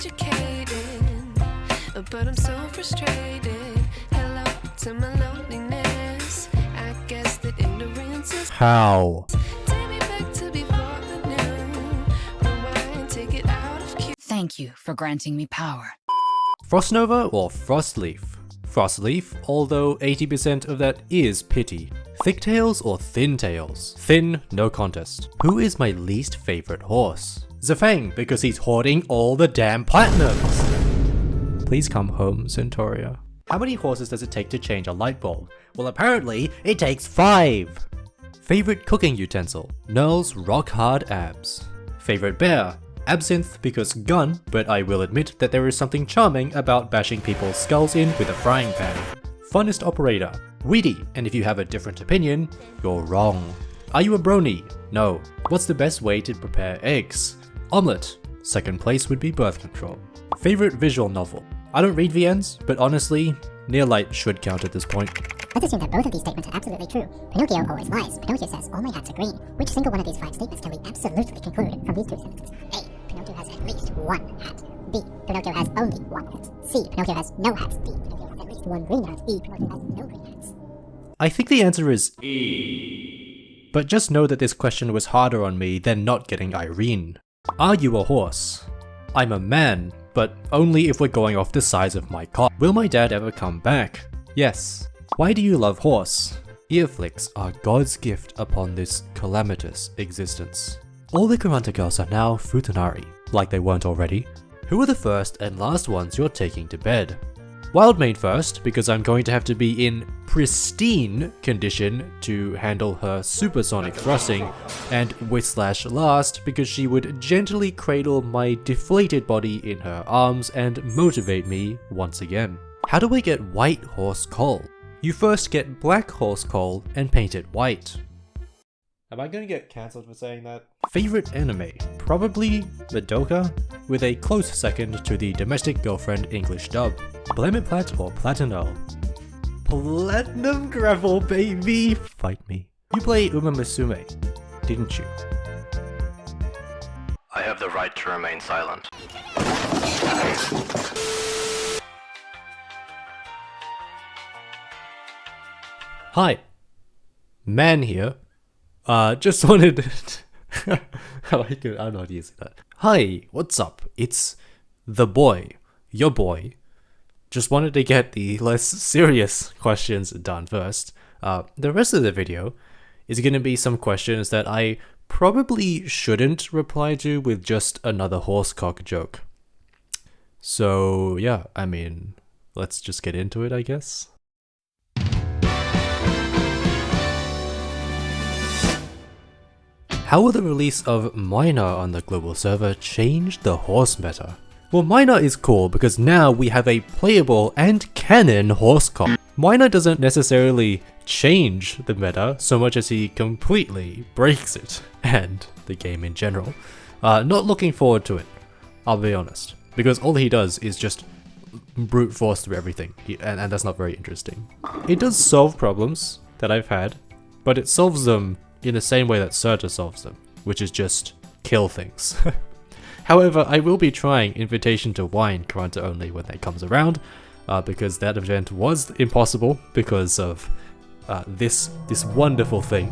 educated, but I'm so frustrated. Hello to my loneliness. I guess that ignorance is. How? Take me back to before the noon. Rewind, take it out of cue. Thank you for granting me power. Frostnova or Frostleaf? Frostleaf, although 80% of that is pity. Thicktails or Thintails? Thin, no contest. Who is my least favorite horse? Zafang, because he's hoarding all the damn platinums. Please come home, Centauria. How many horses does it take to change a light bulb? Well, apparently, it takes 5. Favorite cooking utensil? Nerl's rock hard abs. Favorite bear? Absinthe because gun, but I will admit that there is something charming about bashing people's skulls in with a frying pan. Funnest operator? Weedy, and if you have a different opinion, you're wrong. Are you a brony? No. What's the best way to prepare eggs? Omelette. Second place would be birth control. Favorite visual novel? I don't read VNs, but honestly, Nearlight should count at this point. Let's assume that both of these statements are absolutely true. Pinocchio always lies. Pinocchio says all my hats are green. Which single one of these 5 statements can we absolutely conclude from these 2 sentences? A. Pinocchio has at least 1 hat. B. Pinocchio has only 1 hat. C. Pinocchio has no hats. D. Pinocchio has at least 1 green hat. E. Pinocchio has no green hats. I think the answer is E. But just know that this question was harder on me than not getting Irene. Are you a horse? I'm a man, but only if we're going off the size of my cock. Will my dad ever come back? Yes. Why do you love horse? Ear flicks are God's gift upon this calamitous existence. All the Kuranta girls are now Futanari, like they weren't already. Who are the first and last ones you're taking to bed? Wildmane first, because I'm going to have to be in pristine condition to handle her supersonic thrusting, and Whislash last, because she would gently cradle my deflated body in her arms and motivate me once again. How do I get white horse coal? You first get black horse coal and paint it white. Am I gonna get cancelled for saying that? Favorite anime? Probably Madoka, with a close second to the Domestic Girlfriend English dub. Blamiplat or Platinum? Platinum Gravel, baby! Fight me. You play Uma Musume, didn't you? I have the right to remain silent. Hi. Man here. Just wanted I like it. I'm not using that. Hi, what's up? It's the boy, your boy. Just wanted to get the less serious questions done first. The rest of the video is going to be some questions that I probably shouldn't reply to with just another horsecock joke. So yeah, I mean, let's just get into it, I guess. How will the release of Minor on the global server change the horse meta? Well, Minor is cool because now we have a playable and canon horsecock. Minor doesn't necessarily change the meta so much as he completely breaks it, and the game in general. Not looking forward to it, I'll be honest, because all he does is just brute force through everything, and that's not very interesting. It does solve problems that I've had, but it solves them in the same way that Surtur solves them, which is just kill things. However, I will be trying Invitation to Wine Kuranta only when that comes around, because that event was impossible because of this wonderful thing.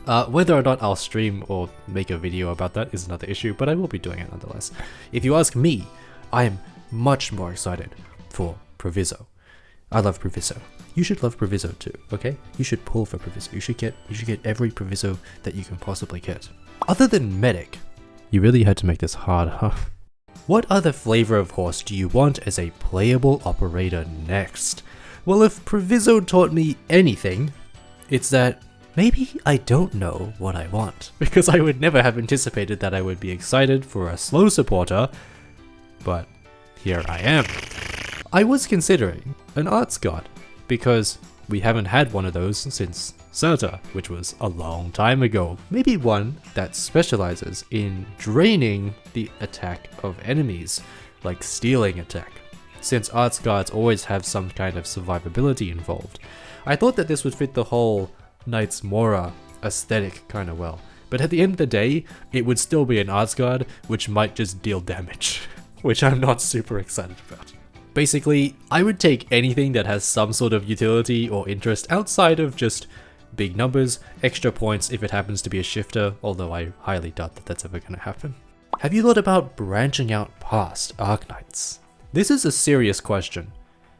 Whether or not I'll stream or make a video about that is another issue, but I will be doing it nonetheless. If you ask me, I am much more excited for Proviso. I love Proviso. You should love Proviso too, okay? You should pull for Proviso. You should get every Proviso that you can possibly get. Other than Medic. You really had to make this hard, huh? What other flavor of horse do you want as a playable operator next? Well, if Proviso taught me anything, it's that maybe I don't know what I want. Because I would never have anticipated that I would be excited for a slow supporter, but here I am. I was considering an arts god, because we haven't had one of those since Surtur, which was a long time ago. Maybe one that specializes in draining the attack of enemies, like stealing attack, since arts guards always have some kind of survivability involved. I thought that this would fit the whole Knights Mora aesthetic kind of well, but at the end of the day, it would still be an arts guard, which might just deal damage. which I'm not super excited about. Basically, I would take anything that has some sort of utility or interest outside of just big numbers, extra points if it happens to be a shifter, although I highly doubt that that's ever going to happen. Have you thought about branching out past Arknights? This is a serious question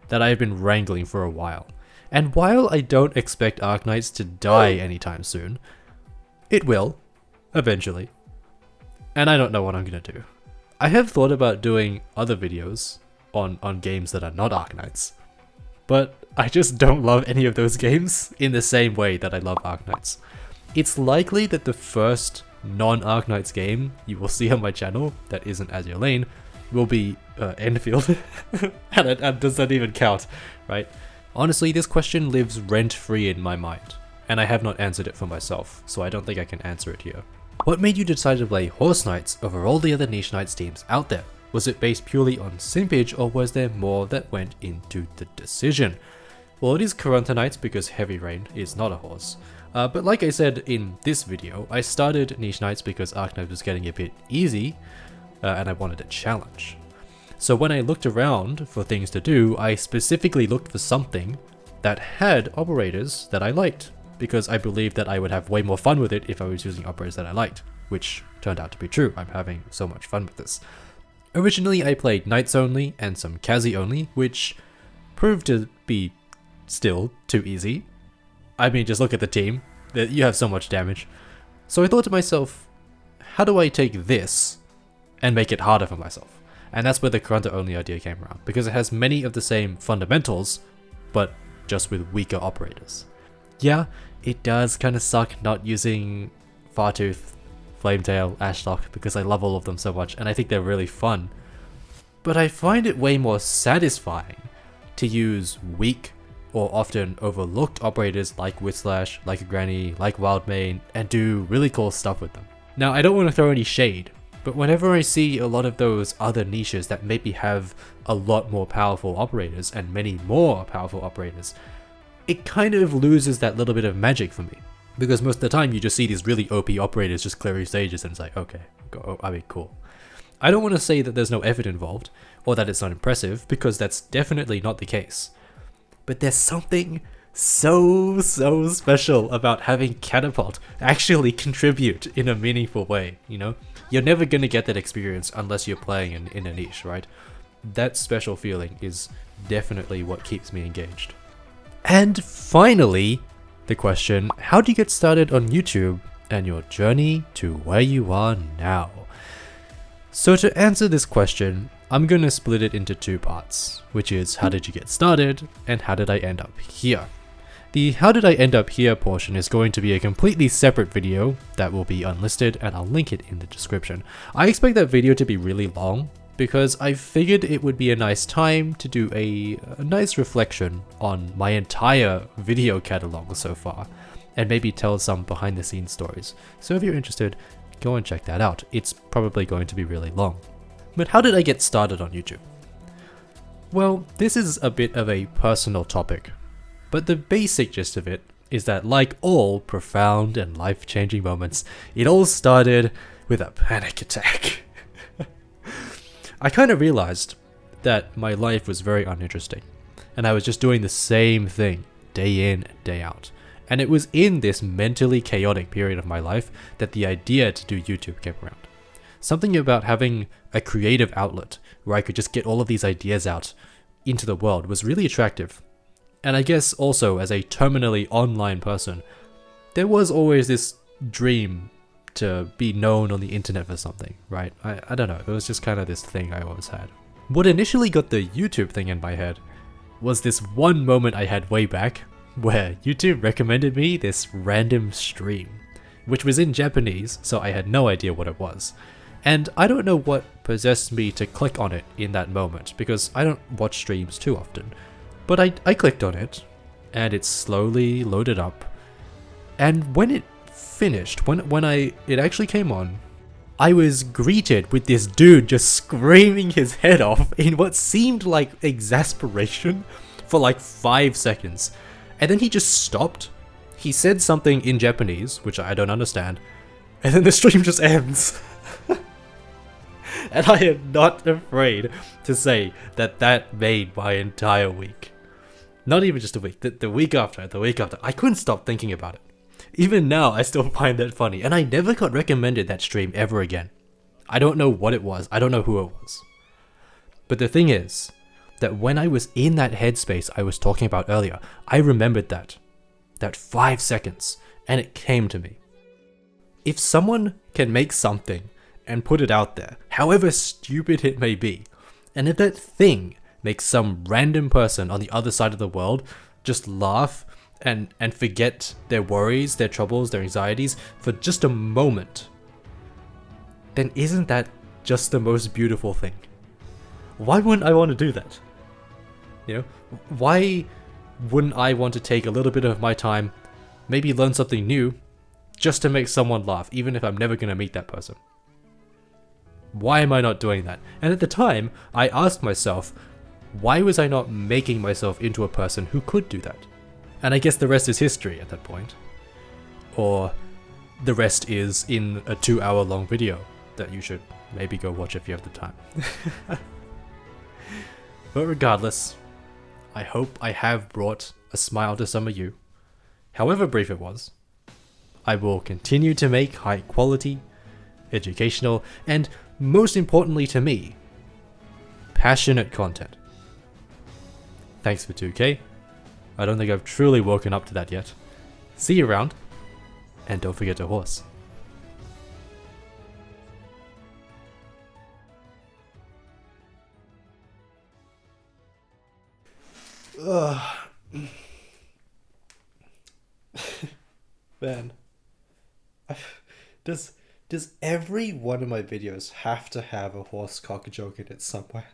that I've been wrangling for a while, and while I don't expect Arknights to die anytime soon, it will, eventually, and I don't know what I'm going to do. I have thought about doing other videos on games that are not Arknights, but I just don't love any of those games in the same way that I love Arknights. It's likely that the first non-Arknights game you will see on my channel that isn't Azure Lane will be Enfield. and does that even count, right? Honestly, this question lives rent-free in my mind, and I have not answered it for myself, so I don't think I can answer it here. What made you decide to play Horse Knights over all the other Niche Knights teams out there? Was it based purely on simpage, or was there more that went into the decision? Well, it is Kurunta Knights because Heavy Rain is not a horse. But like I said in this video, I started Niche Knights because Arknights was getting a bit easy, and I wanted a challenge. So when I looked around for things to do, I specifically looked for something that had operators that I liked, because I believed that I would have way more fun with it if I was using operators that I liked, which turned out to be true. I'm having so much fun with this. Originally, I played Knights only and some Kazi only, which proved to be still too easy. I mean, just look at the team. You have so much damage. So I thought to myself, how do I take this and make it harder for myself? And that's where the Kurunta only idea came around, because it has many of the same fundamentals, but just with weaker operators. Yeah, it does kind of suck not using Fartooth, Flametail, Ashlock, because I love all of them so much, and I think they're really fun. But I find it way more satisfying to use weak or often overlooked operators like Whitslash, like a Granny, like Wildmane, and do really cool stuff with them. Now, I don't want to throw any shade, but whenever I see a lot of those other niches that maybe have a lot more powerful operators and many more powerful operators, it kind of loses that little bit of magic for me. Because most of the time you just see these really OP operators just clearing stages and it's like, okay, I mean, cool. I don't want to say that there's no effort involved, or that it's not impressive, because that's definitely not the case. But there's something so special about having Catapult actually contribute in a meaningful way, you know? You're never gonna get that experience unless you're playing in a niche, right? That special feeling is definitely what keeps me engaged. And finally, the question, how do you get started on YouTube and your journey to where you are now? So to answer this question, I'm gonna split it into two parts, which is how did you get started and how did I end up here? The how did I end up here portion is going to be a completely separate video that will be unlisted, and I'll link it in the description. I expect that video to be really long because I figured it would be a nice time to do a nice reflection on my entire video catalog so far, and maybe tell some behind the scenes stories. So if you're interested, go and check that out. It's probably going to be really long. But how did I get started on YouTube? Well, this is a bit of a personal topic, but the basic gist of it is that, like all profound and life-changing moments, it all started with a panic attack. I kind of realized that my life was very uninteresting, and I was just doing the same thing day in and day out. And it was in this mentally chaotic period of my life that the idea to do YouTube came around. Something about having a creative outlet where I could just get all of these ideas out into the world was really attractive. And I guess also, as a terminally online person, there was always this dream to be known on the internet for something, right? I don't know, it was just kind of this thing I always had. What initially got the YouTube thing in my head was this one moment I had way back where YouTube recommended me this random stream, which was in Japanese, so I had no idea what it was. And I don't know what possessed me to click on it in that moment, because I don't watch streams too often. But I clicked on it, and it slowly loaded up, and when it finished, when it actually came on, I was greeted with this dude just screaming his head off in what seemed like exasperation for like 5 seconds. And then he just stopped, he said something in Japanese, which I don't understand, and then the stream just ends. And I am not afraid to say that that made my entire week. Not even just a week, the week after, I couldn't stop thinking about it. Even now, I still find that funny, and I never got recommended that stream ever again. I don't know what it was, I don't know who it was. But the thing is, that when I was in that headspace I was talking about earlier, I remembered that 5 seconds, and it came to me. If someone can make something and put it out there, however stupid it may be, and if that thing makes some random person on the other side of the world just laugh and forget their worries, their troubles, their anxieties for just a moment, then isn't that just the most beautiful thing? Why wouldn't I want to do that? You know, why wouldn't I want to take a little bit of my time, maybe learn something new, just to make someone laugh, even if I'm never going to meet that person? Why am I not doing that? And at the time, I asked myself, why was I not making myself into a person who could do that? And I guess the rest is history at that point. Or the rest is in a 2-hour long video that you should maybe go watch if you have the time. But regardless, I hope I have brought a smile to some of you, however brief it was. I will continue to make high quality, educational, and most importantly to me, passionate content. Thanks for 2K. I don't think I've truly woken up to that yet. See you around, and don't forget to horse. Man, does every one of my videos have to have a horse cock joke in it somewhere?